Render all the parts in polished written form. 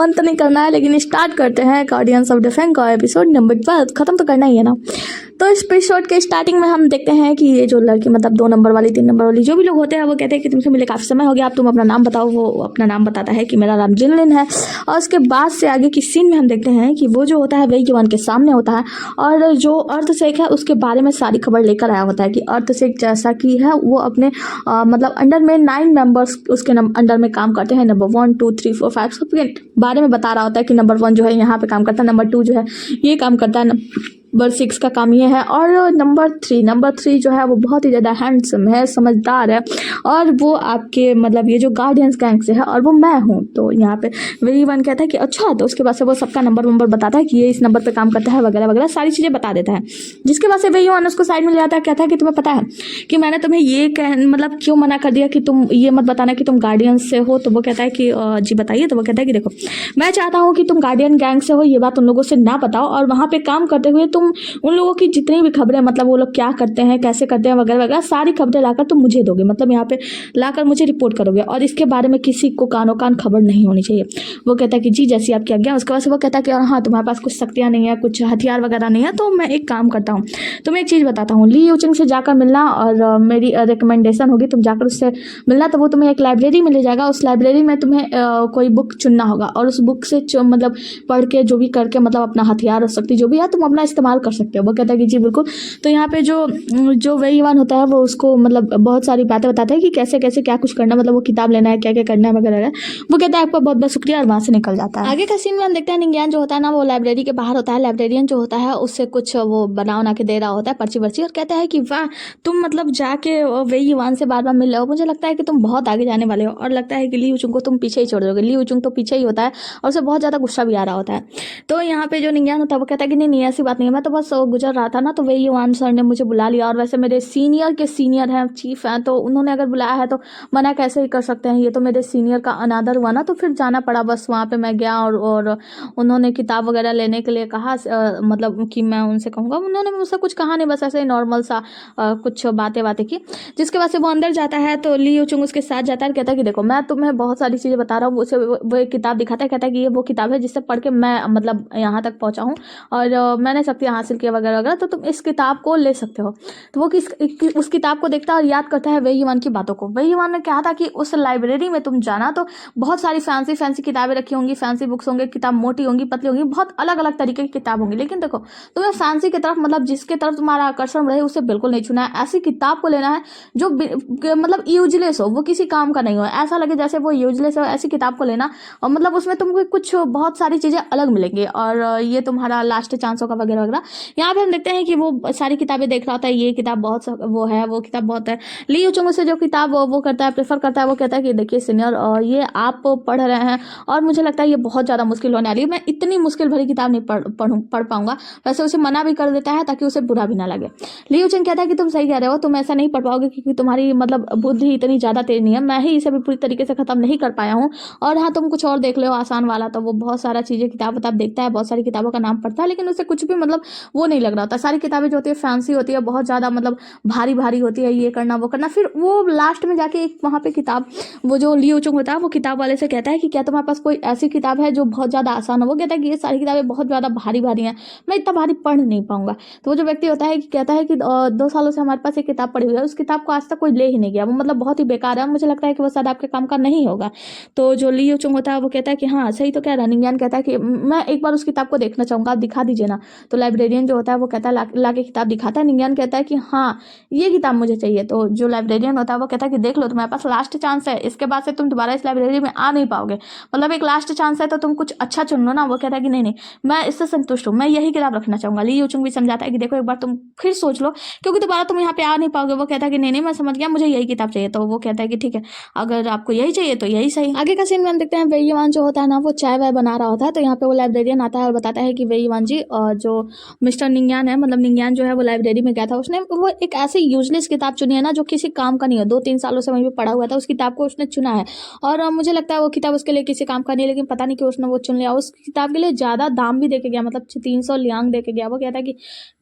बंद तो नहीं करना है, लेकिन स्टार्ट करते हैं गार्डियंस ऑफ द फैंग का एपिसोड नंबर 12। खत्म तो करना ही है ना। तो इस एपिसोड के स्टार्टिंग में हम देखते हैं कि ये जो लड़की मतलब 2 नंबर वाली 3 नंबर वाली जो भी लोग होते हैं वो कहते हैं कि तुमसे मिले काफ़ी समय हो गया, आप तुम अपना नाम बताओ। वो अपना नाम बताता है कि मेरा नाम जिनलिन है। और उसके बाद से आगे की सीन में हम देखते हैं कि वो जो होता है वही युवान के सामने होता है और जो अर्थशेख है उसके बारे में सारी खबर लेकर आया होता है कि अर्थशेख जैसा कि है वो अपने मतलब अंडर में 9 मेंबर्स उसके अंडर में काम करते हैं। नंबर 1 2 3 4 5 सबके बारे में बता रहा होता है कि नंबर 1 जो है यहाँ पे काम करता है, नंबर 2 जो है ये काम करता है, नंबर 6 का काम ये है, और नंबर 3 जो है वो बहुत ही ज़्यादा हैंडसम है, समझदार है, और वो आपके मतलब ये जो गार्डियंस गैंग से है और वो मैं हूँ। तो यहाँ पे वही वन कहता है कि अच्छा, तो उसके बाद से वो सबका नंबर बताता है कि ये इस नंबर पे काम करता है वगैरह वगैरह सारी चीज़ें बता देता है। जिसके बाद से वही वन उसको साइड में ले जाता है, कहता है कि तुम्हें पता है कि मैंने तुम्हें ये मतलब क्यों मना कर दिया कि तुम ये मत बताना कि तुम गार्डियंस से हो। तो वो कहता है कि जी बताइए। तो वो कहता है कि देखो, मैं चाहता हूँ कि तुम गार्डियन गैंग से हो ये बात उन लोगों से ना बताओ, और वहाँ पे काम करते हुए तुम उन लोगों की जितनी भी खबरें मतलब वो लोग क्या करते हैं कैसे करते हैं वगैरह वगैरह सारी खबरें लाकर तुम मुझे दोगे, मतलब यहाँ पे लाकर मुझे रिपोर्ट करोगे, और इसके बारे में किसी को कानो कान खबर नहीं होनी चाहिए। वो कहता है कि जी जैसी आपकी आज्ञा। उसके बाद से वो कहता है कि हाँ तुम्हारे पास कुछ शक्तियाँ नहीं है, कुछ हथियार वगैरह नहीं है, तो मैं एक काम करता हूँ, तुम्हें एक चीज़ बताता हूँ, ली यूचिंग से जाकर मिलना, और मेरी रिकमेंडेशन होगी तुम जाकर उससे मिलना। तो वो तुम्हें एक लाइब्रेरी में ले जाएगा, उस लाइब्रेरी में तुम्हें कोई बुक चुनना होगा, और उस बुक से मतलब पढ़ के जो भी करके मतलब अपना हथियार और शक्ति जो भी है तुम अपना इस्तेमाल कर सकते हो। वो कहता है कि जी बिल्कुल। तो यहाँ पे जो वेईवान होता है वो उसको मतलब बहुत सारी बातें बताता है कि कैसे कैसे क्या कुछ करना, मतलब वो किताब लेना है क्या क्या करना है वगैरह। वो कहता है आपका बहुत बहुत शुक्रिया, और वहाँ से निकल जाता है। आगे का सीन में हम देखते हैं निंग्यान जो होता है ना वो लाइब्रेरी के बाहर होता है। लाइब्रेरियन जो होता है उससे कुछ वो बना के दे रहा होता है पर्ची वर्ची, और कहता है कि वाह तुम मतलब जाके वेईवान से बार बार मिल रहे हो, मुझे लगता है कि तुम बहुत आगे जाने वाले हो, और लगता है कि ली यूचुंग को तुम पीछे ही छोड़ दोगे। ली यूचुंग तो पीछे ही होता है और उसे बहुत ज़्यादा गुस्सा भी आ रहा होता है। तो यहाँ पे जो निंग्यान होता है वो कहता है कि नहीं ऐसी बात नहीं है, मैं तो बस गुजर रहा था ना, तो वेईवान सर ने मुझे बुला लिया, और वैसे मेरे सीनियर के सीनियर हैं, चीफ हैं, तो उन्होंने अगर बुलाया है तो मना कैसे ही कर सकते हैं, ये तो मेरे सीनियर का अनादर हुआ ना, तो फिर जाना पड़ा। बस वहाँ पे मैं गया और उन्होंने किताब वगैरह लेने के लिए कहा, मतलब कि मैं उनसे कहूँगा, उन्होंने मुझसे कुछ कहा नहीं, बस ऐसे ही नॉर्मल सा कुछ बातें की। जिसके बाद से वो अंदर जाता है तो ली यूचुंग उसके साथ जाता है और कहता है कि देखो मैं तुम्हें बहुत सारी चीज़ें बता रहा हूँ। उसे वो एक किताब दिखाता है, कहता है कि ये वो किताब है जिससे पढ़ के मैं मतलब यहाँ तक पहुँचा हूँ और मैंने शक्तियाँ हासिल किया वगैरह वगैरह, तो तुम इस किताब को ले सकते हो। तो वो उस किताब को देखता है और याद करता है वेईवान की बातों को। वेईवान ने कहा था कि उस लाइब्रेरी में तुम जाना तो बहुत सारी फैंसी किताबें रखी होंगी, फैंसी बुक्स होंगे, किताब मोटी होंगी पतली होंगी, बहुत अलग अलग तरीके की किताब होंगी, लेकिन देखो तुम्हें फैंसी की तरफ मतलब जिसके तरफ तुम्हारा आकर्षण रहे उसे बिल्कुल नहीं छूना है। ऐसी किताब को लेना है जो मतलब यूजलेस हो, वो किसी काम का नहीं हो, ऐसा लगे जैसे वो यूजलेस हो, ऐसी किताब को लेना, और मतलब उसमें तुमको कुछ बहुत सारी चीज़ें अलग मिलेंगी, और ये तुम्हारा लास्ट चांस होगा वगैरह वगैरह। यहाँ पे हम देखते हैं कि वो सारी किताबें देख रहा होता है, ये किताब बहुत वो है, वो किताब बहुत है। ली यूचुंग से जो किताब वो करता है प्रेफर करता है, वो कहता है कि देखिए सीनियर ये आप पढ़ रहे हैं और मुझे लगता है ये बहुत ज़्यादा मुश्किल होने वाली है, मैं इतनी मुश्किल भरी किताब नहीं पढ़ पाऊंगा। वैसे उसे मना भी कर देता है ताकि उसे बुरा भी ना लगे। ली यूचुंग कहता है कि तुम सही कह रहे हो, तुम ऐसा नहीं पढ़ पाओगे क्योंकि तुम्हारी मतलब बुद्धि इतनी ज़्यादा तेज नहीं है, मैं ही इसे भी पूरी तरीके से ख़त्म नहीं कर पाया हूँ। और हाँ तुम कुछ और देख लो आसान वाला। तो वो बहुत सारा चीज़ें किताब देखता है, बहुत सारी किताबों का नाम पढ़ता है, लेकिन उसे कुछ भी मतलब वो नहीं लग रहा होता। सारी किताबें जो होती है फैंसी होती है, बहुत ज़्यादा मतलब भारी भारी होती है, ये करना वो करना। फिर वो लास्ट में जाके एक वहाँ पे किताब, वो जो ली यूचुंग होता है वो किताब वाले से कहता है कि क्या तुम्हारे पास कोई ऐसी किताब है जो बहुत ज़्यादा आसान हो। वो कहता है कि ये सारी किताबें बहुत ज़्यादा भारी भारी हैं, मैं इतना भारी पढ़ नहीं पाऊंगा। तो वो जो व्यक्ति होता है कि कहता है कि 2 सालों से हमारे पास एक किताब पड़ी हुई है, उस किताब को आज तक कोई ले ही नहीं गया, वो मतलब बहुत ही बेकार है, मुझे लगता है कि वो शायद आपके काम का नहीं होगा। तो जो ली यूचुंग होता है वो कहता है कि हाँ सही तो कह रहा है। निंग्यान कहता है कि मैं एक बार उस किताब को देखना चाहूँगा, आप दिखा दीजिए ना। तो लाइब्रेरियन जो होता है वो कहता है ला के किताब दिखाता है। निंग्यान कहता है कि हाँ ये किताब मुझे चाहिए। तो जो लाइब्रेरियन होता है वो कहता है कि देख लो तुम्हारे पास लास्ट चांस है, इसके बाद से तुम दोबारा इस लाइब्रेरी में आ नहीं पाओगे, मतलब एक लास्ट चांस है, तो तुम कुछ अच्छा चुन लो ना। वो कहता है कि नहीं मैं इससे संतुष्ट हूँ, मैं यही किताब रखना चाहूँगा। ली यूचुंग भी समझाता है कि देखो एक बार तुम फिर सोच लो क्योंकि दोबारा तुम यहाँ पे आ नहीं पाओगे। वो कहता है कि नहीं मैं समझ गया, मुझे यही किताब चाहिए। तो वो कहता है कि ठीक है अगर आपको यही चाहिए तो यही सही। आगे का सीन में हम देखते हैं वेईवान जो होता है ना वो चाय वाय बना रहा होता है। तो यहाँ पे वो लाइब्रेरियन गार्डियन आता है और बताता है कि बेईमान जी जो मिस्टर निंग्यान है, मतलब निंग्यान जो है वो लाइब्रेरी में गया था, उसने वो एक ऐसी यूजलेस किताब चुनी है ना जो किसी काम का नहीं है, 2-3 सालों से वहीं पे पड़ा हुआ था, उस किताब को उसने चुना है और मुझे लगता है वो किताब उसके लिए किसी काम का नहीं है, लेकिन पता नहीं क्यों उसने वो चुन लिया। उस किताब के लिए ज़्यादा दाम भी देके गया, मतलब 300 लियांग देके गया। वो कहता है कि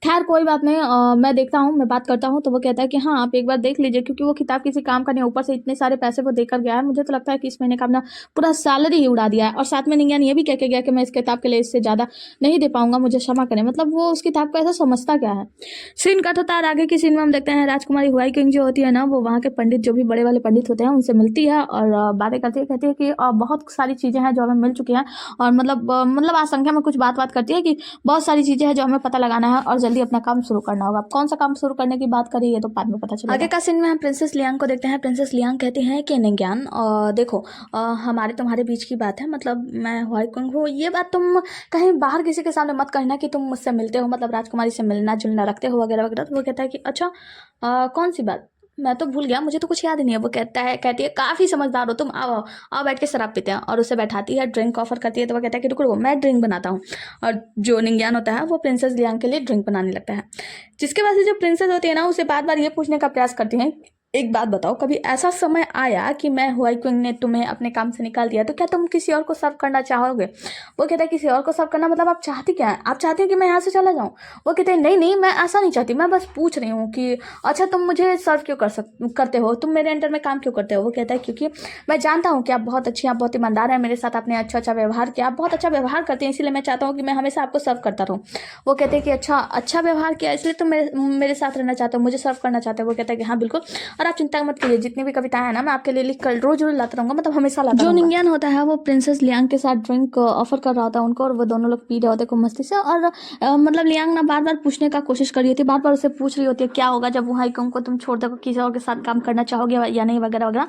खैर कोई बात नहीं, मैं देखता हूँ, मैं बात करता हूँ। तो वो कहता है कि हाँ आप एक बार देख लीजिए, क्योंकि वो किताब किसी काम का नहीं है, ऊपर से इतने सारे पैसे वो देकर गया है, मुझे तो लगता है कि इस महीने का अपना पूरा सैलरी ही उड़ा दिया है। और साथ में निंग्यान ये भी कह के गया कि मैं इस किताब के लिए इससे ज़्यादा नहीं दे पाऊंगा, मुझे क्षमा करें। मतलब वो उस किताब को ऐसा समझता क्या है। सीन कट होता है आगे की सीन में हम देखते हैं राजकुमारी हुआई किंग जो होती है ना, वो वहाँ के पंडित जो भी बड़े वाले पंडित होते हैं उनसे मिलती है और बातें करती है, कहती है कि बहुत सारी चीज़ें हैं जो हमें मिल चुकी हैं और मतलब आसंख्या में कुछ बात करती है कि बहुत सारी चीज़ें हैं जो हमें पता लगाना है और जल्दी अपना काम शुरू करना होगा। अब कौन सा काम शुरू करने की बात करी है तो बाद में पता चलेगा। आगे का सीन में हम प्रिंसेस लियांग को देखते हैं। प्रिंसेस लियांग कहती हैं कि निंग्यान देखो हमारे तुम्हारे बीच की बात है, मतलब मैं हुआई किंग हूँ, ये बात तुम कहीं बाहर किसी के सामने मत कहना कि तुम मुझसे मिलते हो, मतलब राजकुमारी से मिलना जुलना रखते हो वगैरह वगैरह। तो वो कहता है कि अच्छा कौन सी बात, मैं तो भूल गया, मुझे तो कुछ याद ही नहीं है। वो कहती है काफ़ी समझदार हो तुम, आओ आओ बैठ के शराब पीते हैं। और उसे बैठाती है, ड्रिंक ऑफर करती है। तो वो कहता है कि रुको मैं ड्रिंक बनाता हूँ। और जो निंग्यान होता है वो प्रिंसेस लियांग के लिए ड्रिंक बनाने लगता है, जिसके बाद से जो प्रिंसेस होती है ना उसे बार बार ये पूछने का प्रयास करती है, एक बात बताओ कभी ऐसा समय आया कि मैं हुआई किंग ने तुम्हें अपने काम से निकाल दिया तो क्या तुम किसी और को सर्व करना चाहोगे। वो कहता है किसी और को सर्व करना मतलब आप चाहती क्या है, आप चाहती हो कि मैं यहाँ से चला जाऊँ। वो कहते हैं नहीं नहीं मैं ऐसा नहीं चाहती, मैं बस पूछ रही हूँ कि अच्छा तुम मुझे सर्व क्यों करते हो, तुम मेरे अंडर में काम क्यों करते हो। वो कहता है क्योंकि मैं जानता हूँ कि आप बहुत अच्छी, आप बहुत ईमानदार हैं, मेरे साथ आपने अच्छा व्यवहार किया, आप बहुत अच्छा व्यवहार करते हैं, इसलिए मैं चाहता हूँ कि मैं हमेशा आपको सर्व करता रहूँ। वो कहते हैं कि अच्छा व्यवहार किया इसलिए तुम मेरे साथ रहना चाहते हो, मुझे सर्व करना चाहते हो। वो कहता है कि हाँ बिल्कुल, और आप चिंता मत कीजिए, जितनी भी कविताएं हैं ना मैं आपके लिए लिख कर रोज लाता रहूंगा, मतलब हमेशा लाता रहूंगा। जो निंग्यान होता है वो प्रिंसेस लियांग के साथ ड्रिंक ऑफर कर रहा होता है उनको और वो दोनों लोग पी रहे होते खूब मस्ती से। और मतलब लियांग ना बार बार पूछने का कोशिश कर रही होती है, बार बार उसे पूछ रही होती है क्या होगा जब हुआई किंग को तुम छोड़ दो, किसी और के साथ काम करना चाहोगे या नहीं वगैरह वगैरह।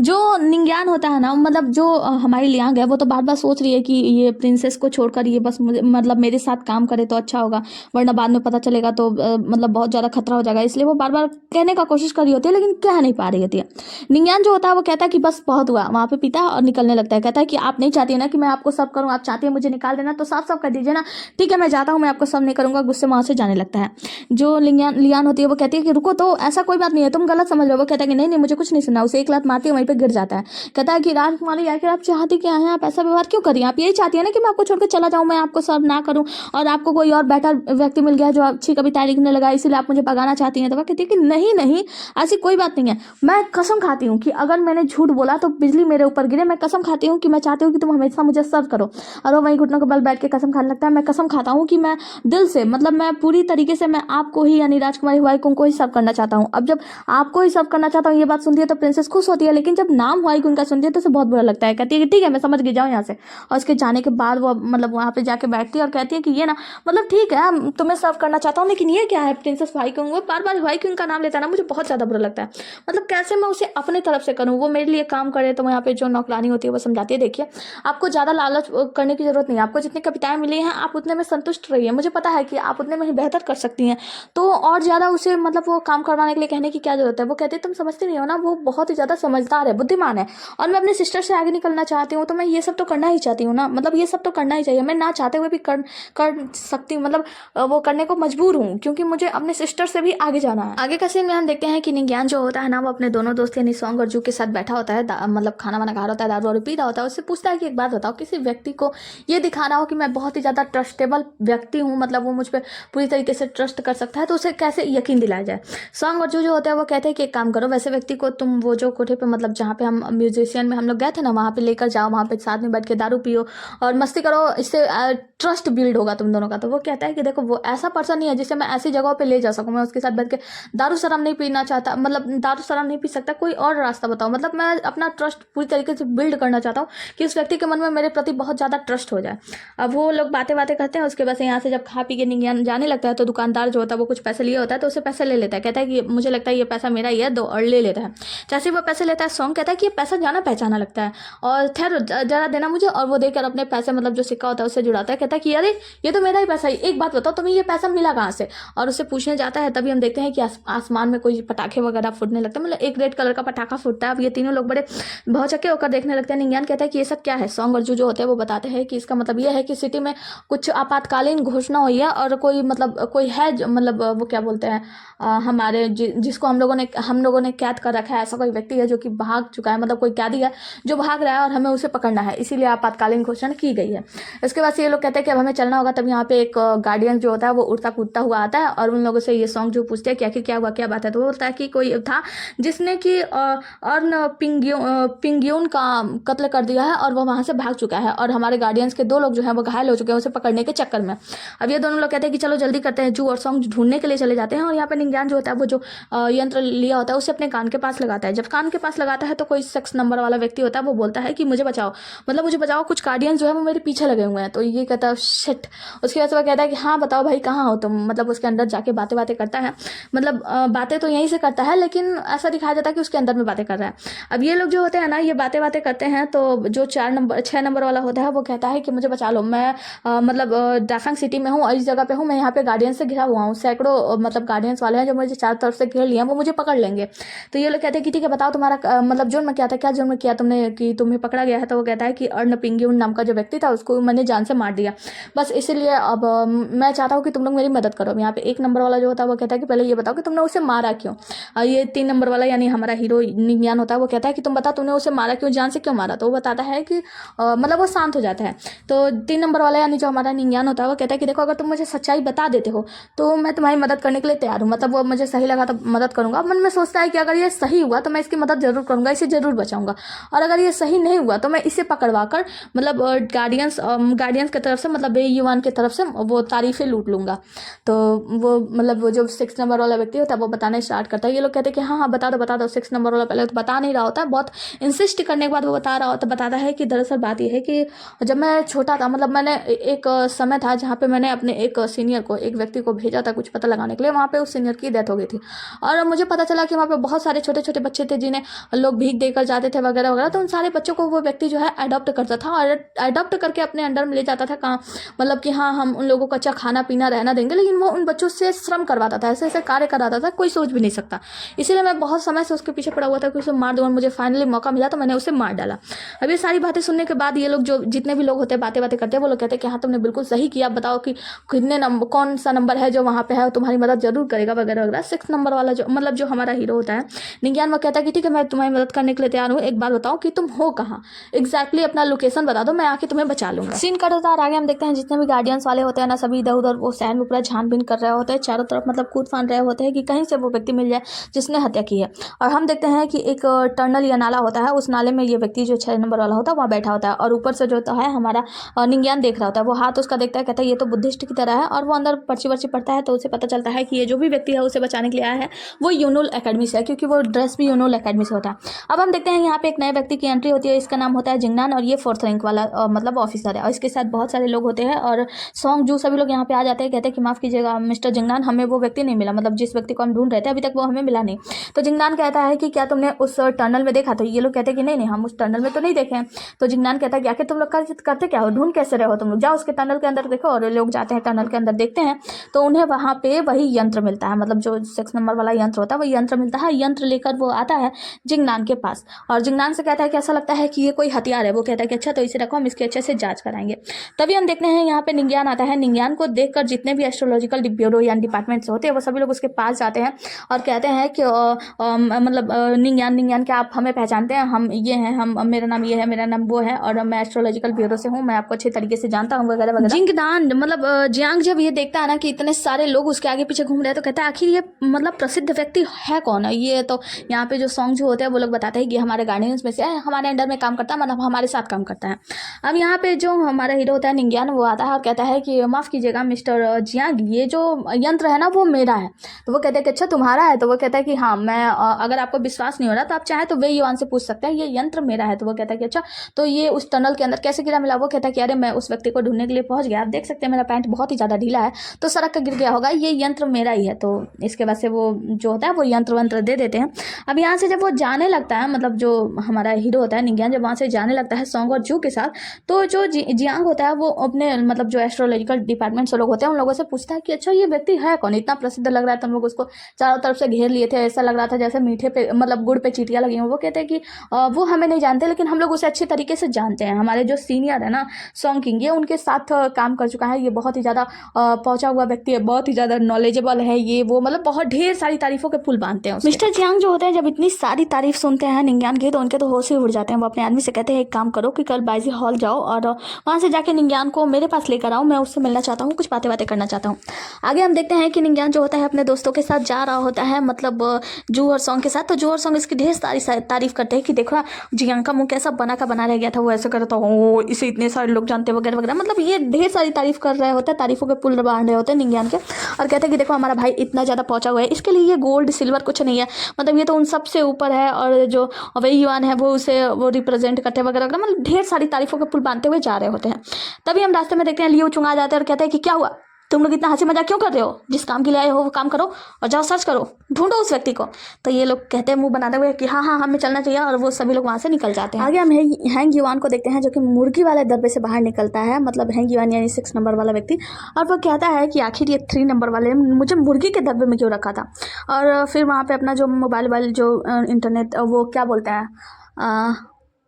जो निंग्यान होता है ना, मतलब जो हमारी लियांग है वो तो बार बार सोच रही है कि ये प्रिंसेस को छोड़कर ये बस मुझे मतलब मेरे साथ काम करे तो अच्छा होगा, वरना बाद में पता चलेगा तो मतलब बहुत ज़्यादा खतरा हो जाएगा, इसलिए वो बार बार कहने का कोशिश कर रही होती है लेकिन कह नहीं पा रही होती है। निंग्यान जो होता है वो कहता है कि बस बहुत हुआ, वहाँ पे पीता है और निकलने लगता है। कहता है कि आप नहीं चाहती है ना कि मैं आपको सब करूँ, आप चाहती है मुझे निकाल देना तो साफ साफ कर दीजिए ना, ठीक है मैं जाता हूँ, मैं आपको सब नहीं करूँगा। गुस्से में वहाँ से जाने लगता है। जो लियान होती है वो कहती है कि रुको तो ऐसा कोई बात नहीं है, तुम गलत समझ रहे हो। वो कहता है कि नहीं नहीं मुझे कुछ नहीं सुनना, उसे एक लात मारती है वहीं पर गिर जाता है। कहता है कि राजकुमारी आखिर आप चाहती क्या है, आप ऐसा व्यवहार क्यों करिए, आप यही चाहती है ना कि मैं आपको छोड़कर चला जाऊँ, मैं आपको सर्व ना करूँ और आपको कोई और बेटर व्यक्ति मिल गया जो अच्छी कविताएं लिखने लगा इसीलिए आप मुझे भगाना चाहती हैं। तो वो कहती है कि नहीं नहीं ऐसी कोई बात नहीं है, मैं कसम खाती हूँ कि अगर मैंने झूठ बोला तो बिजली मेरे ऊपर गिरे, मैं कसम खाती हूँ कि मैं चाहती हूँ कि तुम हमेशा मुझे सर्व करो। और वो वहीं घुटनों के बल बैठ के कसम खाने लगता है, मैं कसम खाता हूँ कि मैं दिल से मतलब मैं पूरी तरीके से मैं आपको ही यानी राजकुमारी हुआई किंग को ही सर्व करना चाहता हूँ। अब जब आपको ही सर्व करना चाहता हूँ ये बात सुनती है तो प्रिंसेस खुश होती है, लेकिन जब नाम हुआई किंग का सुनती है तो उसे बहुत बुरा लगता है। कहती है कि ठीक है मैं समझ गई, जाओ यहाँ से। और उसके जाने के बाद वो मतलब वहाँ पे जाके बैठती है और कहती है कि ये ना मतलब ठीक है तुम्हें सर्व करना चाहता हूँ लेकिन ये क्या है प्रिंसेस हुआई किंग, वो बार बार हुआई किंग का नाम लेता है ना, मुझे बहुत ज़्यादा बुरा लगता है। मतलब कैसे मैं उसे अपने तरफ से करूँ, वो मेरे लिए काम करे। तो यहाँ पे जो नौकरानी होती है वो समझाती है देखिए आपको ज़्यादा लालच करने की जरूरत नहीं है, आपको जितनी कविताएं मिली हैं आप उतने में संतुष्ट रहिए, मुझे पता है कि आप उतने में ही बेहतर कर सकती हैं, तो और ज़्यादा उसे मतलब वो काम करवाने के लिए कहने की क्या जरूरत है। वो कहते हैं तुम समझती नहीं हो ना, वो बहुत ही ज़्यादा समझदार है, बुद्धिमान है और मैं अपने सिस्टर से आगे निकलना चाहती हूँ, तो मैं ये सब तो करना ही चाहती हूँ ना, मतलब ये सब तो करना ही चाहिए, मैं ना चाहते हुए भी कर सकती हूँ, मतलब वो करने को मजबूर हूँ क्योंकि मुझे अपने सिस्टर से भी आगे जाना है। आगे का सीन में हम देखते हैं कि निंग्यान जो होता है ना वो अपने दोनों दोस्त यानी सॉन्ग और जू के साथ बैठा होता है, मतलब खाना वाना खा रहा होता है, दारू वारू पी रहा होता है। उससे पूछता है कि एक बात बताओ, किसी व्यक्ति को ये दिखाना हो कि मैं बहुत ही ज़्यादा ट्रस्टेबल व्यक्ति हूँ, मतलब वो मुझ पर पूरी तरीके से ट्रस्ट कर सकता है, तो उसे कैसे यकीन दिलाया जाए। सॉन्ग और जू जो होता है वो कहते हैं कि एक काम करो, वैसे व्यक्ति को तुम वो जो कोठे पे मतलब जहाँ पे हम म्यूजिशियन में हम लोग गए थे ना वहाँ पे लेकर जाओ, वहाँ पे साथ में बैठ के दारू पियो और मस्ती करो, इससे ट्रस्ट बिल्ड होगा तुम दोनों का। तो वो कहता है कि देखो वो ऐसा पर्सन नहीं है जिसे मैं ऐसी जगहों पे ले जा सकूँ, मैं उसके साथ बैठ के दारू शराब नहीं पीना चाहता, मतलब दारू शराब नहीं पी सकता, कोई और रास्ता बताओ, मतलब मैं अपना ट्रस्ट पूरी तरीके से बिल्ड करना चाहता हूँ कि उस व्यक्ति के मन में मेरे प्रति बहुत ज़्यादा ट्रस्ट हो जाए। अब वो लोग बातें करते हैं, उसके बाद यहाँ से जब खा पी के निंग्यान जाने लगता है तो दुकानदार जो होता है वो कुछ पैसे लिए होता है तो उसे पैसे ले लेता है, कहता है कि मुझे लगता है ये पैसा मेरा ही है, दो, और ले लेता है। जैसे वो पैसे लेता है सॉन्ग कहता है कि ये पैसा जाना पहचाना लगता है और खैर जरा देना मुझे, और वो देकर अपने पैसे मतलब जो सिक्का होता है उससे जुड़ाता है, कहता है कि अरे ये तो मेरा ही पैसा है, एक बात बताओ तुम्हें ये पैसा मिला कहाँ से। और उससे पूछने जाता है तभी हम देखते हैं कि आसमान में कोई पटाखे वगैरह फूटने लगता है, मतलब एक रेड कलर का पटाखा फूटता है। अब ये तीनों लोग बड़े भौचक्के होकर देखने लगते हैं। निंग्यान कहता है कि ये सब क्या है। सॉन्ग और जू जो होते हैं वो बताते हैं कि इसका मतलब ये है कि सिटी में कुछ आपातकालीन घोषणा हुई है और कोई मतलब कोई है मतलब वो क्या बोलते हैं हमारे जिसको हम लोगों ने कैद कर रखा है। ऐसा कोई व्यक्ति है जो कि भाग चुका है, मतलब कोई कैदी है जो भाग रहा है और हमें उसे पकड़ना है, इसीलिए आपातकालीन घोषणा की गई है। इसके बाद से ये लोग कहते हैं कि अब हमें चलना होगा। तब यहाँ पे एक गार्डियन जो होता है वो उड़ता कूदता हुआ आता है और उन लोगों से ये सॉन्ग जो पूछते हैं क्या हुआ क्या बात है। तो वो बोलता है कि कोई था जिसने कि अर्न पिंग्यून का कत्ल कर दिया है और वो वहां से भाग चुका है और हमारे गार्डियंस के 2 लोग जो है वो घायल हो चुके हैं उसे पकड़ने के चक्कर में। अब ये दोनों लोग कहते हैं कि चलो जल्दी करते हैं। जू और सॉन्ग ढूंढने के लिए चले जाते हैं और यहाँ पे निंग्यान जो होता है वो जो यंत्र लिया होता है उसे अपने कान के पास लगाता है। जब कान के पास लगाता है तो कोई 6 नंबर वाला व्यक्ति होता है वो बोलता है कि मुझे बचाओ, मतलब मुझे बचाओ, कुछ गार्डियंस जो है वो मेरे पीछे लगे हुए हैं। तो ये कहता है शिट। उसके बाद से वो कहता है कि हाँ बताओ भाई कहाँ हो तुम, मतलब उसके अंदर जाके बातें करता है, मतलब बातें तो यहीं से करता है लेकिन ऐसा दिखाया जाता है कि उसके अंदर में बातें कर रहा है। अब ये लोग जो होते हैं ना ये बातें करते हैं। तो जो 6 नंबर वाला होता है वो कहता है कि मुझे बचा लो, मैं मतलब डाफेंग सिटी में हूँ और इस जगह पे हूँ, मैं यहाँ पे गार्डियंस से घिरा हुआ हूँ, सैकड़ों मतलब गार्डियंस वाले हैं जो मुझे चारों तरफ से घेर लिए हैं, वो मुझे पकड़ लेंगे। तो ये लोग कहते हैं कि ठीक है बताओ तुम्हारा मतलब जुर्म क्या था, क्या जुर्म किया तुमने कि तुम्हें पकड़ा गया है। तो वो कहता है कि अर्न पिंग्यून नाम का जो व्यक्ति था उसको मैंने जान से मार दिया, बस इसीलिए अब मैं चाहता हूँ कि तुम लोग मेरी मदद करो। यहाँ पे 1 नंबर वाला जो होता है वो कहता है कि पहले ये बताओ कि तुमने उसे मारा क्यों। ये 3 नंबर वाला यानी हमारा हीरो निंग्यान होता है वो कहता है कि तुम बता तुमने उसे मारा क्यों, जान से क्यों मारा। तो वो बताता है कि मतलब वो शांत हो जाता है। तो 3 नंबर वाला यानी जो हमारा निंग्यान होता है वो कहता है कि देखो अगर तुम मुझे सच्चाई बता देते हो तो मैं तुम्हारी मदद करने के लिए तैयार हूँ, मतलब वो मुझे सही लगा तो मदद करूंगा। मन में सोचता है कि अगर ये सही हुआ तो मैं इसकी मदद जरूर करूंगा, इसे जरूर बचाऊंगा, और अगर ये सही नहीं हुआ तो मैं इसे पकड़वा कर मतलब गार्डियंस की तरफ से मतलब बेईमान की तरफ से वो तारीफें लूट लूंगा। तो वो मतलब वो जो 6 नंबर वाला व्यक्ति होता है वो बताना स्टार्ट करता है। ये लोग कहते हैं कि हाँ बता दो। 6 नंबर वाला पहले तो बता नहीं रहा होता है, बहुत इंसिस्ट करने के बाद वो बताता है कि दरअसल बात यह है कि जब मैं छोटा था, मतलब मैंने एक समय था जहाँ पे मैंने अपने एक सीनियर को, एक व्यक्ति को भेजा था कुछ पता लगाने के लिए। वहाँ पे उस सीनियर की डेथ हो गई थी और मुझे पता चला कि वहाँ पे बहुत सारे छोटे छोटे बच्चे थे जिन्हें लोग भीख देकर जाते थे वगैरह वगैरह। तो उन सारे बच्चों को वो व्यक्ति जो है अडॉप्ट करता था और अडॉप्ट करके अपने अंडर में ले जाता था। कहाँ मतलब कि हाँ हम उन लोगों को अच्छा खाना पीना रहना देंगे, लेकिन वो उन बच्चों से श्रम करवाता था, ऐसे ऐसे कार्य कराता था कोई सोच भी नहीं सकता। इसीलिए मैं बहुत समय से उसके पीछे पड़ा हुआ था कि उसे मार दूं और मुझे फाइनली मौका मिला तो मैंने उसे मार डाला। अब ये सारी बातें सुनने के बाद ये लोग जो जितने भी लोग होते हैं बातें करते हैं वो लोग कहते हैं कि हाँ तुमने बिल्कुल सही किया, बताओ कि कितने नंबर कौन सा नंबर है जो वहाँ पे है, तुम्हारी मदद जरूर करेगा वगैरह वगैरह। 6 नंबर वाला जो मतलब जो हमारा हीरो होता है निंग्यान, वो कहता है कि ठीक है मैं तुम्हारी मदद करने के लिए तैयार हूँ, एक बात बताओ कि तुम हो कहाँ एग्जैक्टली, अपना लोकेशन बता दो, मैं आके तुम्हें बचा लूंगा। सीन कट होता है और आगे हम देखते हैं जितने भी गार्डियंस वाले होते हैं ना सभी इधर उधर वो शहर में पूरा छानबीन कर रहे होते हैं, चारों तरफ मतलब कूद फान रहे होते हैं कि कहीं से वो व्यक्ति मिल जाए जिसने हत्या की है। और हम देखते हैं कि एक टनल या नाला होता है, उस नाले में ये व्यक्ति जो 6 नंबर वाला होता है वहाँ बैठा होता है और ऊपर से जो होता है हमारा निंग्यान देख रहा होता है। वो हाथ उसका देखता है, कहता है ये तो बुद्धिस्ट की तरह है, और वो अंदर पर्ची वर्ची पढ़ता है तो उसे पता चलता है कि ये जो भी व्यक्ति है उसे बचाने के लिए आया है वो यूनोल एकेडमी से है, क्योंकि वो ड्रेस भी यूनोल एकेडमी से होता है। अब हम देखते हैं यहाँ पे एक नए व्यक्ति की एंट्री होती है, इसका नाम होता है जिंगनान और ये 4th रैंक वाला मतलब ऑफिसर है और इसके साथ बहुत सारे लोग होते हैं और सॉन्ग जू सभी लोग यहाँ पे आ जाते हैं। कहते हैं कि माफ कीजिएगा मिस्टर जिंगनान, हमें वो व्यक्ति नहीं मिला, मतलब जिस व्यक्ति को हम ढूंढ रहे थे अभी तक वो हमें मिला नहीं। तो जिंगनान कहता है कि क्या तुमने उस टनल में देखा? तो ये लोग कहते हैं कि नहीं हम उस टनल में तो नहीं देखे। तो जिंगनान कहता है कि आखिर तुम लोग करते क्या हो, ढूंढ कैसे रहे हो तुम लोग, जाओ उसके टनल के अंदर देखो। और लोग जाते हैं टनल के अंदर, देखते हैं तो उन्हें वहाँ पे वही यंत्र मिलता है, मतलब जो 6 नंबर वाला यंत्र होता है वही यंत्र मिलता है। यंत्र लेकर वो आता है जिंगनान के पास और जिंगनान से कहता है कि ऐसा लगता है कि ये कोई हथियार है। वो कहता है कि अच्छा तो इसे रखो, हम इसके अच्छे से जांच कराएंगे। तभी हम देखते हैं यहाँ पे निंग्यान आता है। निंग्यान को देखकर जितने भी एस्ट्रोलॉजिकल ब्यूरो या डिपार्टमेंट्स होते हैं वो सभी लोग उसके पास जाते हैं और कहते हैं कि मतलब निंग्यान क्या आप हमें पहचानते हैं? हम ये हैं, हम मेरा नाम ये है, मेरा नाम वो है और मैं एस्ट्रोलॉजिकल ब्यूरो से हूँ, मैं आपको अच्छे तरीके से जानता हूँ वगैरह वगैरह। जिंगनान मतलब जियांग जब ये देखता है ना कि इतने सारे लोग उसके आगे पीछे घूम रहे हैं तो कहता है आखिर ये मतलब प्रसिद्ध व्यक्ति है कौन है ये? तो यहाँ पे जो सॉन्ग जो होते हैं वो लोग बताते हैं कि हमारे गार्डियंस में से है, हमारे अंडर में काम करता है, मतलब हमारे साथ काम करता है। अब यहाँ पे जो हमारा हीरो होता है निंग्यान, वो आता है और कहता है कि माफ़ कीजिएगा मिस्टर जियांग, ये जो यंत्र है ना वो मेरा है। तो वो कहते हैं कि अच्छा तुम्हारा है? तो वो कहता है कि हाँ मैं अगर आपको विश्वास नहीं हो रहा तो आप चाहे तो वे युवान से पूछ सकते हैं, ये यंत्र मेरा है। तो वो कहता है कि अच्छा तो ये उस टनल के अंदर कैसे गिरा मिला? वो कहता है कि अरे मैं उस व्यक्ति को ढूंढने के लिए पहुंच गया, आप देख सकते हैं मेरा पैंट बहुत ही ज़्यादा ढीला है तो सड़क का गिर गया होगा, ये यंत्र मेरा ही है। तो इसके बाद से वो जो होता है वो यंत्र वंत्र दे देते हैं। अब यहाँ से जब वो जाने लगता है, मतलब जो हमारा हीरो होता है निंग्यान जब वहाँ से जाने लगता है सॉन्ग और जू के साथ, तो जो जियांग होता है वो अपने मतलब जो एस्ट्रोलॉजिकल डिपार्टमेंट से लोग होते हैं उन लोगों से पूछता है कि अच्छा ये व्यक्ति है कौन, इतना प्रसिद्ध लग रहा है, तुम लोग उसको चारों तरफ से घेर लिए थे, ऐसा लग रहा था जैसे मीठे पे मतलब गुड़ पे चींटियाँ लगी हों। वो कहते हैं कि वो हमें नहीं जानते लेकिन हम लोग उसे अच्छे तरीके से जानते हैं। हमारे जो सीनियर है ना सॉन्ग किंग, ये उनके साथ काम कर चुका है। ये बहुत ही ज़्यादा पहुंचा हुआ व्यक्ति है, बहुत ही ज़्यादा नॉलेजेबल है ये, वो मतलब बहुत ढेर सारी तारीफों के पुल बांधते हैं। मिस्टर जियांग जो होते हैं जब इतनी सारी तारीफ सुनते हैं निंग्यान की तो उनके तो होश ही उड़ जाते हैं। वो अपने आदमी से कहते हैं एक काम करो कि कल बाइजी हॉल जाओ और वहाँ से जाके निंग्यान को मेरे पास लेकर आओ, मैं उससे मिलना चाहता हूँ, कुछ बातें करना चाहता हूँ। आगे हम देखते हैं कि निंग्यान जो होता है अपने दोस्तों के साथ जा रहा होता है, मतलब जू और सॉन्ग के साथ। तो जू और सॉन्ग इसकी ढेर सारी तारीफ करते हैं कि देखो जियांग का मुंह कैसा बना का बना रह गया था, वो ऐसा करता हो, इसे इतने सारे लोग जानते वगैरह वगैरह। मतलब ये ढेर सारी तारीफ कर रहे होते हैं, तारीफों के पुल बांध रहे होते हैं निंग्यान के, और कहते हैं कि देखो हमारा भाई इतना ज़्यादा पहुंचा हुआ है, इसके लिए ये गोल्ड सिल्वर कुछ नहीं है, मतलब ये तो उन सबसे ऊपर है, और जो वही युवान है वो उसे वो रिप्रेजेंट करते हैं वगैरह वगैरह। मतलब ढेर सारी तारीफों के पुल बांधते हुए जा रहे होते हैं। तभी हम रास्ते में देखते हैं लियो चुंग आ जाते हैं और कहते हैं कि क्या हुआ, तुम लोग इतना हंसी मजाक क्यों कर रहे हो, जिस काम के लिए आए हो वो काम करो और जाओ सर्च करो, ढूंढो उस व्यक्ति को। तो ये लोग कहते हैं मुंह बनाते हुए कि हाँ हाँ हमें चलना चाहिए, और वो सभी लोग वहाँ से निकल जाते हैं। आगे हम हैंग युवान को देखते हैं जो कि मुर्गी वाले डब्बे से बाहर निकलता है, मतलब हैंग युवान यानी 6 नंबर वाला व्यक्ति, और वो कहता है कि आखिर ये 3 नंबर वाले ने मुझे मुर्गी के डब्बे में क्यों रखा था। और फिर वहाँ पे अपना जो मोबाइल वाले जो इंटरनेट वो क्या बोलते हैं,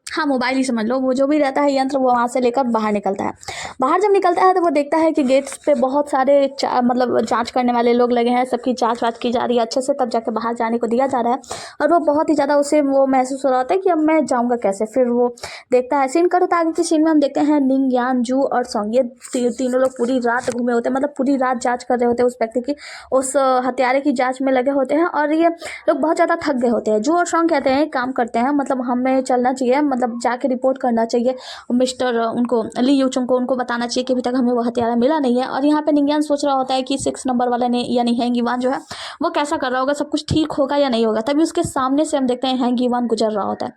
हाँ मोबाइल ही समझ लो, वो जो भी रहता है यंत्र वो वहाँ से लेकर बाहर निकलता है। बाहर जब निकलता है तो वो देखता है कि गेट्स पे बहुत सारे मतलब जांच करने वाले लोग लगे हैं, सबकी जांच वाच की जा रही है अच्छे से, तब जाके बाहर जाने को दिया जा रहा है। और वो बहुत ही ज़्यादा उसे वो महसूस हो रहा होता है कि अब मैं जाऊँगा कैसे। फिर वो देखता है सीन करो, आगे की सीन में हम देखते हैं निंग यान जू और सॉन्ग, ये तीनों लोग पूरी रात घूमे होते हैं, मतलब पूरी रात जाँच कर रहे होते हैं उस व्यक्ति की, उस हत्यारे की जाँच में लगे होते हैं, और ये लोग बहुत ज़्यादा थक गए होते हैं। जू और सॉन्ग कहते हैं काम करते हैं, मतलब हमें चलना चाहिए, मतलब जाके रिपोर्ट करना चाहिए मिस्टर उनको ली यूचुंग को, उनको बताना चाहिए कि अभी तक हमें वो हथियारा मिला नहीं है। और यहाँ पे निंग्यान सोच रहा होता है कि 6 नंबर वाला ने यानी हैंग युवान जो है वो कैसा कर रहा होगा, सब कुछ ठीक होगा या नहीं होगा। तभी उसके सामने से हम देखते हैं हैंग युवान गुजर रहा होता है।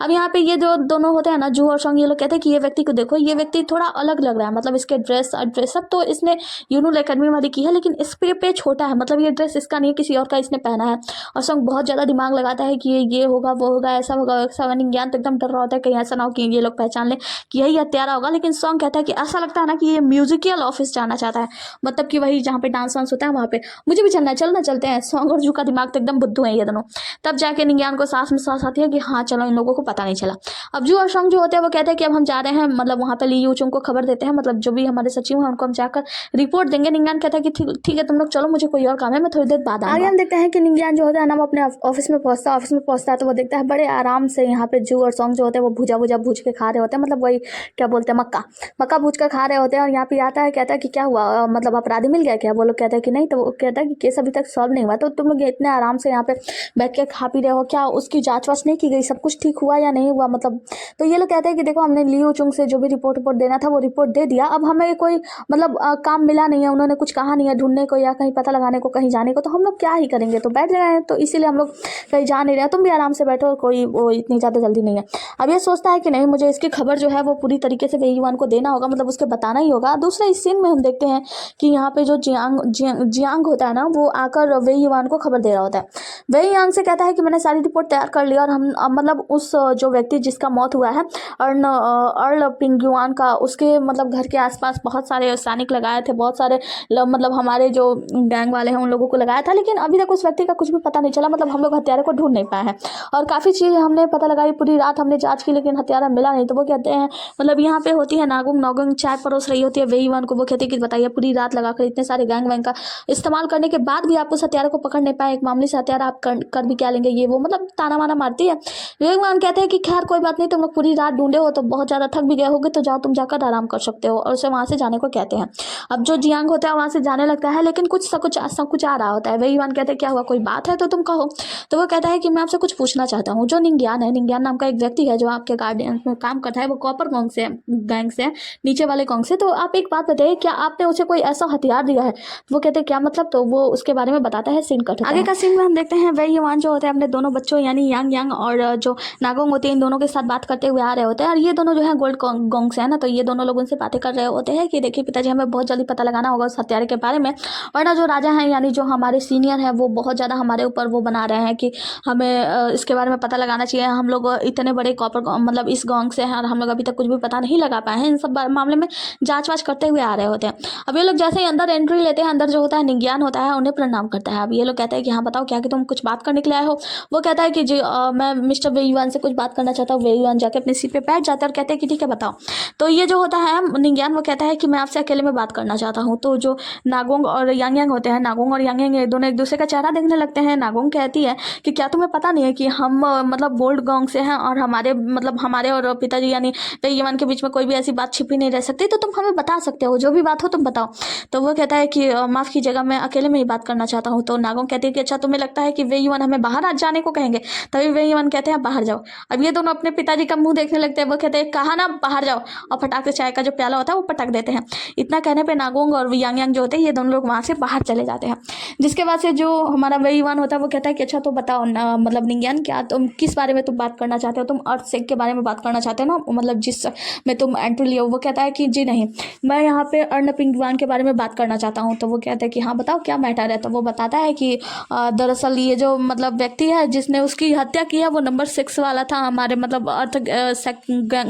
अब यहाँ पे ये जो दोनों होते हैं ना जू और सॉन्ग, ये लोग कहते हैं कि ये व्यक्ति को देखो, ये व्यक्ति थोड़ा अलग लग रहा है, मतलब इसके ड्रेस सब तो इसने यूनूल एकेडमी वाली की है, लेकिन इस पे छोटा है, मतलब ये ड्रेस इसका नहीं है, किसी और का इसने पहना है। और सॉन्ग बहुत ज़्यादा दिमाग लगाता है कि ये होगा वो होगा, ऐसा होगा वैसा होगा। निंग्यान तो एकदम डर रहा होता है कहीं ऐसा ना हो कि ये लोग पहचान ले कि यही हत्यारा होगा। लेकिन सॉन्ग कहता है कि ऐसा लगता है ना कि ये म्यूजिकल ऑफिस जाना चाहता है, मतलब कि वही जहाँ पे डांस वांस होता है वहाँ पे, मुझे भी चलना है, चलना चलते हैं। सॉन्ग और जू का दिमाग तो एकदम बुद्धू है ये दोनों। तब जाके निंग्यान को सांस में सांस आती है कि हाँ चलो, इन लोगों को पता नहीं चला। अब जू और सॉन्ग जो होते हैं वो कहते हैं कि अब हम जा रहे हैं, मतलब वहाँ पे ली यूचुंग को खबर देते हैं, मतलब जो भी हमारे सचिव हैं उनको हम जाकर रिपोर्ट देंगे। निंग्यान कहता है कि ठीक है तुम लोग चलो, मुझे कोई और काम है, मैं थोड़ी देर बाद आगे हम देखते हैं कि निंग्यान जो होता है ना वो अपने ऑफिस में पहुंचता है तो वो देखता है बड़े आराम से यहाँ पे जू और सॉन्ग जो होते हैं वो भूजा भूज के खा रहे होते हैं, मतलब वही क्या बोलते हैं मक्का भूज कर खा रहे होते हैं। और यहाँ पे आता है कहता है कि क्या हुआ, मतलब अपराधी मिल गया क्या। वो लोग कहते हैं कि नहीं, तो वो कहता है कि केस अभी तक सॉल्व नहीं हुआ, तो तुम लोग इतने आराम से यहाँ पे बैठ के खा पी रहे हो, क्या उसकी जाँच वाच नहीं की गई, सब कुछ ठीक हुआ या नहीं हुआ। मतलब तो ये लोग कहते हैं कि देखो हमने ली यूचुंग से जो भी रिपोर्ट देना था वो रिपोर्ट दे दिया, अब हमें कोई मतलब काम मिला नहीं है, उन्होंने कुछ कहा नहीं है ढूंढने को या कहीं पता लगाने को, कहीं जाने को, तो हम लोग क्या ही करेंगे, तो बैठ रहे हैं, तो इसीलिए हम लोग कहीं जा नहीं रहे, तुम भी आराम से बैठो, कोई वो इतनी ज़्यादा जल्दी नहीं है। अब ये सोचता है कि नहीं, मुझे इसकी खबर जो है वो पूरी तरीके से वेई युआन को देना होगा, मतलब उसके बताना ही होगा। दूसरा इस सीन में हम देखते हैं कि यहाँ पे जो जियांग होता है ना वो आकर वेई युआन को खबर दे रहा होता है। वेई युआन से कहता है कि मैंने सारी रिपोर्ट तैयार कर ली और हम मतलब उस जो व्यक्ति जिसका मौत हुआ है अर्ल पिंगयुआन का, उसके मतलब घर के आसपास बहुत सारे सैनिक लगाए थे, बहुत सारे मतलब हमारे जो गैंग वाले हैं उन लोगों को लगाया था, लेकिन अभी तक उस व्यक्ति का कुछ भी पता नहीं चला, मतलब हम लोग हत्यारे को ढूंढ नहीं पाए हैं। और काफ़ी चीज़ हमने पता लगाई, पूरी रात हमने जांच की लेकिन हत्यारा मिला नहीं। तो वो कहते हैं, मतलब यहाँ पे होती है नागुंग चाय परोस रही होती है वेई युआन को, वो कहते हैं कि बताइए पूरी रात लगाकर इतने सारे गैंग वैंग का इस्तेमाल करने के बाद भी आप उस हत्यारे को पकड़ नहीं पाए, एक मामूली से हत्यारा आप कर भी क्या लेंगे, ये वो मतलब ताना वाना मारती है। वेई युआन कहते हैं कि खैर कोई बात नहीं, तुम लोग पूरी रात ढूंढे हो तो बहुत ज़्यादा थक भी गए होगे, तो जाओ तुम जाकर आराम कर सकते हो, और उसे वहाँ से जाने को कहते हैं। अब जो जियांग होता है वहाँ से जाने लगता है, लेकिन कुछ कुछ आ रहा होता है। वेई युआन कहते हैं क्या हुआ, कोई बात है तो तुम कहो। तो वो कहता है कि मैं आपसे कुछ पूछना चाहता हूँ। जो निंग्यान है, निंग्यान नाम का एक व्यक्ति है जो आपके गार्डियन में काम करता है, वो कॉपर गैंग से गैंग से नीचे वाले गैंग से, तो आप एक बात बताइए, क्या आपने उसे कोई ऐसा हथियार दिया है। वो कहते हैं क्या मतलब, तो वो उसके बारे में बताता है। सीन कट आगे का सीन में हम देखते हैं वेई युआन जो होते हैं अपने दोनों बच्चों यानी यांग और जो नागोंग होती है इन दोनों के साथ बात करते हुए आ रहे होते हैं। और ये दोनों जो है गोल्ड गैंग से है ना, तो ये दोनों लोग उनसे बातें कर रहे होते हैं कि देखिए पिताजी, हमें बहुत जल्दी पता लगाना होगा उस हत्यारे के बारे में, वरना जो राजा हैं यानी जो हमारे सीनियर हैं वो बहुत ज़्यादा हमारे ऊपर वो बना रहे हैं कि हमें इसके बारे में पता लगाना चाहिए। हम लोग इतने बड़े कॉपर प्रॉपर मतलब इस गांव से हैं और हम लोग अभी तक कुछ भी पता नहीं लगा पाए हैं। इन सब मामले में जांच वाच करते हुए आ रहे होते हैं। अब ये लोग जैसे ही अंदर एंट्री लेते हैं, अंदर जो होता है निज्ञान होता है, उन्हें प्रणाम करता है। अब ये लोग कहते हैं कि हाँ बताओ क्या कि तुम कुछ बात करने के लिए आए हो। वो कहता है कि जी मैं मिस्टर वेयुआन से कुछ बात करना चाहता हूँ। वेयुआन जाके अपनी सीट पे बैठ जाता है और कहते हैं कि ठीक है बताओ। तो ये जो होता है निज्ञान, वो कहता है कि मैं आपसे अकेले में बात करना चाहता हूँ। तो जो नागोंग और यांग होते हैं, नागोंग और यांग दोनों एक दूसरे का चेहरा देखने लगते हैं। नागोंग कहती है कि क्या तुम्हें पता नहीं है कि हम मतलब गोल्ड गांव से हैं और हमारे मतलब हमारे और पिताजी यानी वेयुआन के बीच में कोई भी ऐसी बात छिपी नहीं रह सकती, तो तुम हमें बता सकते हो, जो भी बात हो तुम बताओ। तो वो कहता है कि माफ़ कीजिएगा, मैं अकेले में ही बात करना चाहता हूँ। तो नागोंग कहती है कि अच्छा तुम्हें लगता है कि वेयुआन हमें बाहर आज जाने को कहेंगे? तभी वेयुआन कहते हैं बाहर जाओ। अब ये दोनों अपने पिताजी का मुंह देखने लगते हैं। वो कहते हैं कहा ना बाहर जाओ, और फटाक से चाय का जो प्याला होता है वो पटक देते हैं। इतना कहने पे नागोंग और यांग जो होते हैं, ये दोनों लोग वहाँ से बाहर चले जाते हैं। जिसके बाद से जो हमारा वेयुआन होता है वो कहता है कि अच्छा तो बताओ ना, मतलब निज्ञान क्या तुम किस बारे में तुम बात करना चाहते हो? तुम अर्थ सेक के बारे में बात करना चाहते हो ना, मतलब जिस में तुम एंट्री लियो। वो कहता है कि जी नहीं, मैं यहाँ पे अर्ण पिंगवान के बारे में बात करना चाहता हूँ। तो वो कहता है कि हाँ बताओ क्या मैटर है। तो वो बताता है कि दरअसल ये जो मतलब व्यक्ति है जिसने उसकी हत्या की है, वो नंबर 6 वाला था हमारे मतलब अर्थ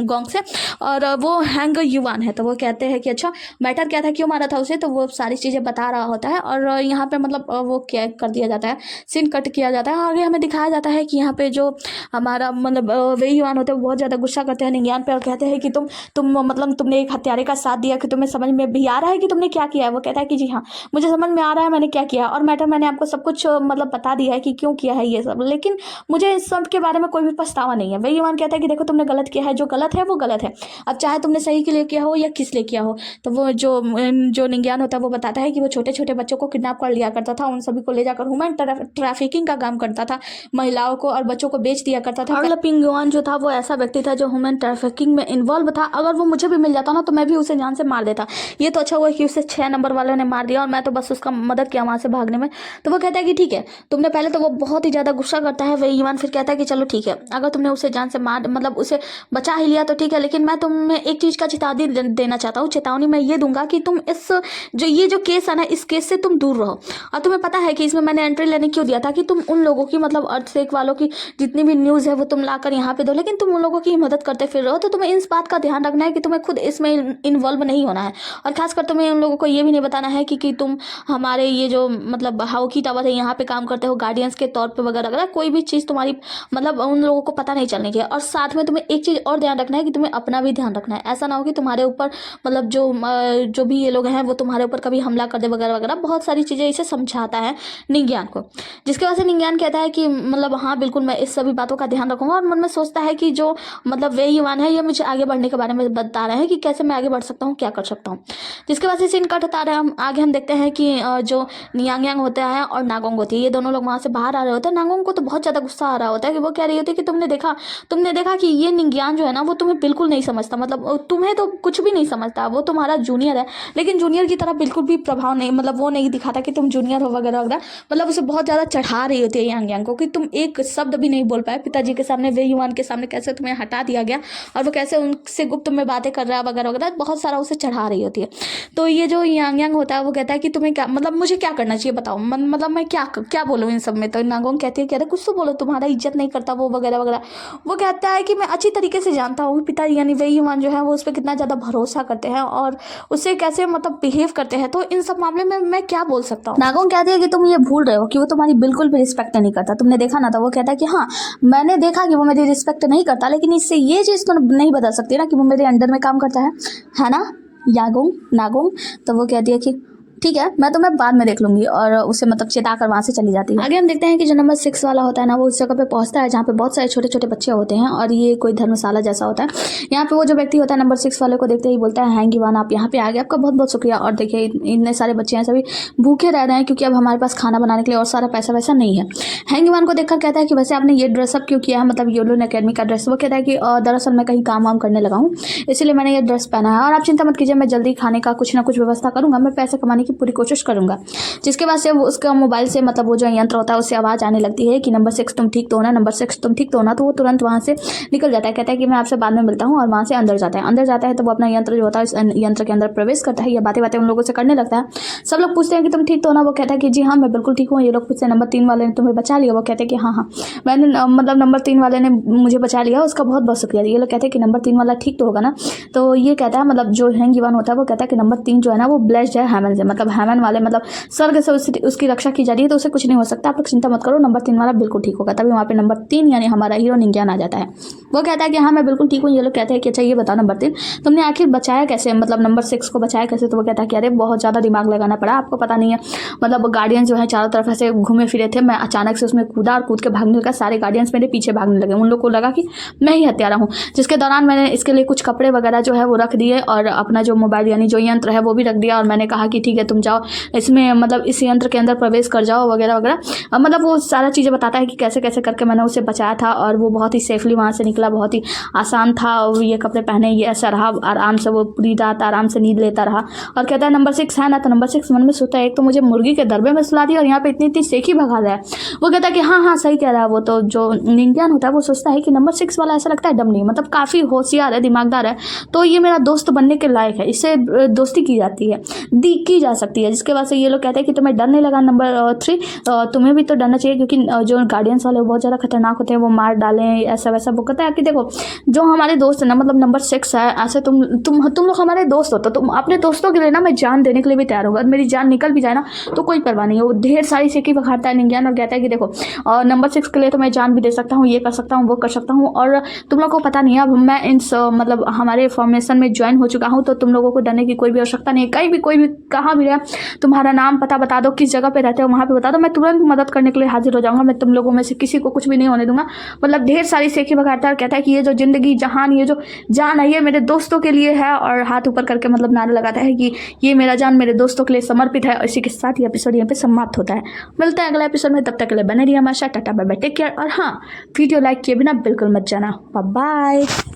गांव से, और वो हैंग युवान है। तो वो कहते हैं कि अच्छा मैटर क्या था, क्यों मारा था उसे? तो वो सारी चीज़ें बता रहा होता है और यहाँ पे मतलब वो क्या कर दिया जाता है, सीन कट किया जाता है। आगे हमें दिखाया जाता है कि यहाँ पे जो हमारा मतलब वेयुआन होते हैं बहुत ज़्यादा गुस्सा करते हैं निज्ञान पे और कहते हैं कि तुम मतलब तुमने एक हत्यारे का साथ दिया, कि तुम्हें समझ में भी आ रहा है कि तुमने क्या किया है? वो कहता है कि जी हाँ मुझे समझ में आ रहा है मैंने क्या किया, और मैटर मैंने आपको सब कुछ मतलब बता दिया है कि क्यों किया है ये सब, लेकिन मुझे इस सब के बारे में कोई भी पछतावा नहीं है। वेयुआन कहता है कि देखो तुमने गलत किया है, जो गलत है वो गलत है, अब चाहे तुमने सही के लिए किया हो या किस लिए किया हो। तो वो जो निज्ञान होता है वो बताता है कि वो छोटे छोटे बच्चों को किडनैप कर लिया करता था, उन सभी को ले जाकर ह्यूमन ट्रैफिकिंग का काम करता था, महिलाओं को और बच्चों को बेच दिया करता था। और पिंगुआन जो था वो ऐसा व्यक्ति था जो ह्यूमन ट्रैफिकिंग में इन्वॉल्व था। अगर वो मुझे भी मिल जाता ना तो मैं भी उसे जान से मार देता। ये तो अच्छा हुआ कि उसे 6 नंबर वालों ने मार दिया और मैं तो बस उसका मदद किया वहाँ से भागने में। तो वो कहता है कि ठीक है तुमने पहले तो वो बहुत ही ज़्यादा गुस्सा करता है वेयुआन, फिर कहता है कि चलो ठीक है अगर तुमने उसे जान से मार मतलब उसे बचा ही लिया तो ठीक है, लेकिन मैं तुम्हें एक चीज़ का चेतावनी देना चाहता हूँ। चेतावनी मैं ये दूंगा कि तुम इस ये जो केस है ना, इस केस से तुम दूर रहो। और तुम्हें पता है कि इसमें मैंने एंट्री लेने क्यों दिया था, कि तुम उन लोगों की मतलब अर्थसेक वालों की जितनी भी न्यूज़ है वो तुम लाकर यहाँ पे दो, लेकिन तुम उन लोगों की मदद करते फिर रहो। तो तुम्हें इस बात का ध्यान रखना है कि तुम्हें खुद इसमें इन्वॉल्व नहीं होना है, और खासकर तुम्हें उन लोगों को ये भी नहीं बताना है कि तुम हमारे ये जो मतलब हाउकी टावर है यहाँ पे काम करते हो गार्डियंस के तौर पे वगैरह वगैरह, कोई भी चीज़ तुम्हारी मतलब उन लोगों को पता नहीं चलने की है। और साथ में तुम्हें एक चीज़ और ध्यान रखना है कि तुम्हें अपना भी ध्यान रखना है, ऐसा ना हो कि तुम्हारे ऊपर मतलब जो भी ये लोग हैं वो तुम्हारे ऊपर कभी हमला कर दे वगैरह वगैरह। बहुत सारी चीज़ें इसे समझाता है निज्ञान को, जिसके वजह से निज्ञान कहता है कि मतलब हाँ बिल्कुल मैं इस सभी बातों का ध्यान रखूंगा। और मन में सोचता है कि जो मतलब वेयुआन है ये मुझे आगे बढ़ने के बारे में बता रहे हैं कि कैसे मैं आगे बढ़ सकता हूँ, क्या कर सकता हूँ। जिसके वजह से सीन कट होता है। हम आगे हम देखते हैं कि जो यांग होता है और नागोंग होती है, ये दोनों लोग वहाँ से बाहर आ रहे होते हैं। नागोंग को तो बहुत ज़्यादा गुस्सा आ रहा होता है कि वो कह रही होती है कि तुमने देखा कि ये निज्ञान जो है ना वो तुम्हें बिल्कुल नहीं समझता, मतलब तुम्हें तो कुछ भी नहीं समझता, वो तुम्हारा जूनियर है लेकिन जूनियर की तरह बिल्कुल भी प्रभाव नहीं मतलब वो नहीं दिखाता कि तुम जूनियर हो वगैरह वगैरह। मतलब उसे बहुत ज़्यादा चढ़ा रही होती है यांग को कि तुम एक शब्द भी नहीं बोल पाए पिताजी के सामने, वेयुआन के सामने कैसे तुम्हें हटा दिया गया और वो कैसे उनसे गुप्त में बातें कर रहा है वगैरह वगैरह, बहुत सारा उसे चढ़ा रही होती है। तो ये जो यांग होता है वो कहता है कि तुम्हें क्या मतलब मुझे क्या करना चाहिए बताओ, मतलब मैं क्या बोलूँ इन सब में। तो नागोंग कहती है कुछ तो बोलो, तुम्हारा इज्जत नहीं करता वो वगैरह वगैरह। वो कहता है कि मैं अच्छी तरीके से जानता हूँ पिताजी यानी वेयुआन जो है वो उस पर कितना ज़्यादा भरोसा करते हैं और उससे कैसे मतलब बिहेव करते हैं, तो इन सब मामले में मैं क्या बोल सकता हूँ। नागोंग कहती है कि तुम ये भूल रहे हो कि वो तुम्हारी बिल्कुल भी रिस्पेक्ट नहीं करता, तुमने देखा ना। तो वो कहता है कि हाँ मैंने देखा कि वो मेरी रिस्पेक्ट नहीं करता, लेकिन इससे ये चीज़ तो नहीं बता सकती ना कि वो मेरे अंडर में काम करता है ना नागोंग। तो वो कहती है कि ठीक है मैं तुम्हें बाद में देख लूंगी, और उसे मतलब चेताकर वहाँ से चली जाती है। आगे हम देखते हैं कि जो नंबर 6 वाला होता है ना वो उस जगह पे पहुँचता है जहाँ पे बहुत सारे छोटे छोटे बच्चे होते हैं और ये कोई धर्मशाला जैसा होता है। यहाँ पे वो जो व्यक्ति होता है नंबर 6 वाले को देखते ही बोलता है हैंग युवान आप यहाँ पे आ गए, आपका बहुत बहुत शुक्रिया। और देखिए इतने सारे बच्चे हैं सभी भूखे रह रहे हैं क्योंकि अब हमारे पास खाना बनाने के लिए और सारा पैसा वैसा नहीं है। हैंग युवान को देखकर कहता है कि वैसे आपने ये ड्रेसअप क्यों किया है, मतलब योलोन अकेडमी का ड्रेस। वो कहता है कि दरअसल मैं कहीं काम वाम करने लगा हूँ इसलिए मैंने ये ड्रेस पहना है, और आप चिंता मत कीजिए मैं जल्दी खाने का कुछ ना कुछ व्यवस्था करूँगा, मैं पैसे कमाने की पूरी कोशिश करूँगा। जिसके बाद से उसका मोबाइल से मतलब वो जो यंत्र होता है उससे आवाज़ आने लगती है कि नंबर 6 तुम ठीक तो हो ना, नंबर 6 तुम ठीक तो हो ना। तो वो तुरंत वहाँ से निकल जाता है, कहता है कि मैं आपसे बाद में मिलता हूँ, और वहाँ से अंदर जाता है। अंदर जाता है तो वो अपना यंत्र जो होता है इस यंत्र के अंदर प्रवेश करता है, या बातें बातें उन लोगों से करने लगता है। सब लोग पूछते हैं कि तुम ठीक तो हो ना, वो कहता है कि जी हाँ मैं बिल्कुल ठीक हूँ। ये लोग पूछते हैं नंबर 3 वाले ने तुम्हें बचा लिया, वो कहते हैं कि हाँ हाँ मैंने मतलब नंबर 3 वाले ने मुझे बचा लिया, उसका बहुत बहुत शुक्रिया। ये लोग कहते हैं कि नंबर 3 वाला ठीक तो होगा ना। तो ये कहता है मतलब जो हैंगीवान होता है वो कहता है कि नंबर 3 जो है ना वो ब्लेस्ड है हैमन से, मतलब हैमन वाले मतलब स्वर्ग से उसकी रक्षा की जा रही है, तो उसे कुछ नहीं हो सकता, आप लोग चिंता मत करो, नंबर 3 वाला बिल्कुल ठीक होगा। तभी वहाँ पे नंबर 3 यानी हमारा हीरो निंज्यान आ जाता है। वो कहता है कि हाँ मैं बिल्कुल ठीक हूँ। ये लोग कहते हैं कि अच्छा ये बताओ नंबर 3 तुमने आखिर बचाया कैसे, मतलब नंबर 6 को बचाया कैसे। तो वो कहता है कि अरे बहुत ज़्यादा दिमाग लगाना पड़ा, आपको पता नहीं है, मतलब गार्डियन जो है चारों तरफ ऐसे घूमे फिरे थे, मैं अचानक से उसमें कूदा और कूद के भागने लगा, सारे गार्डियंस मेरे पीछे भागने लगे, उन लोग को लगा कि मैं ही हत्यारा हूँ। जिसके दौरान मैंने इसके लिए कुछ कपड़े वगैरह जो है वो रख दिए, और अपना जो मोबाइल यानी जो यंत्र है वो भी रख दिया, और मैंने कहा कि ठीक है तुम जाओ इसमें मतलब इस यंत्र के अंदर प्रवेश कर जाओ वगैरह वगैरह। मतलब वो सारा चीज़ें बताता है कि कैसे कैसे करके मैंने उसे बचाया था, और वो बहुत ही सेफली वहाँ से निकला, बहुत ही आसान था। और ये कपड़े पहने ये ऐसा रहा, आराम से वो पूरी रात आराम से नींद लेता रहा। और कहता है नंबर 6 है ना, तो नंबर 6 मन में सोता है एक तो मुझे मुर्गी के दरबे में सुला दिया और यहाँ पे इतनी इतनी सेकी भगा दिया है। वो कहता है कि हाँ हाँ सही कह रहा है। वो तो जो निंज्यान होता है वो सोचता है कि नंबर 6 वाला ऐसा लगता है डम नहीं, मतलब काफ़ी होशियार है, दिमागदार है, तो ये मेरा दोस्त बनने के लायक है, इससे दोस्ती की जाती है, की जा सकती है। जिसके बाद से ये लोग कहते हैं कि तुम्हें डर नहीं लगा नंबर 3, तुम्हें भी तो डरना चाहिए, क्योंकि जो गार्डियंस वाले बहुत ज़्यादा खतरनाक होते हैं, वो मार डालें ऐसा वैसा। वो कहता है कि देखो जो हमारे दोस्त है ना, मतलब नंबर 6 है, ऐसे तुम लोग हमारे दोस्त हो, तो तुम अपने दोस्तों के लिए ना मैं जान देने के लिए भी तैयार होगा, मेरी जान निकल भी जाए ना तो कोई परवाह नहीं है। वो ढेर सारी सेकी बखारता है निंज्यान, और कहता है कि देखो नंबर 6 के लिए तो मैं जान भी दे सकता हूँ, ये कर सकता हूँ, वो कर सकता हूँ, और तुम लोग को पता नहीं है अब मैं इन मतलब हमारे फॉर्मेशन में ज्वाइन हो चुका हूँ, तो तुम लोगों को डरने की कोई भी आवश्यकता नहीं है। कहीं भी कोई भी कहाँ भी रहे, तुम्हारा नाम पता बता दो, किस जगह पे रहते हो वहाँ पे बता दो, मैं तुरंत मदद करने के लिए हाजिर हो जाऊँगा, मैं तुम लोगों में से किसी को कुछ भी नहीं होने दूंगा। मतलब ढेर सारी सेकी बखारता है, और कहता है कि ये जो जिंदगी जहान, ये जो जान है ये मेरे दोस्तों के लिए है, और हाथ ऊपर करके मतलब नारा लगाता है कि ये मेरा जान मेरे दोस्तों के लिए समर्पित है। इसी के साथ ये एपिसोड यहाँ पे समाप्त होता है। मिलता है अगला एपिसोड में, तब तक के लिए बने रहिए हमारे साथ। Tata bye bye, take care, और हाँ वीडियो लाइक किए बिना बिल्कुल मत जाना। Bye bye.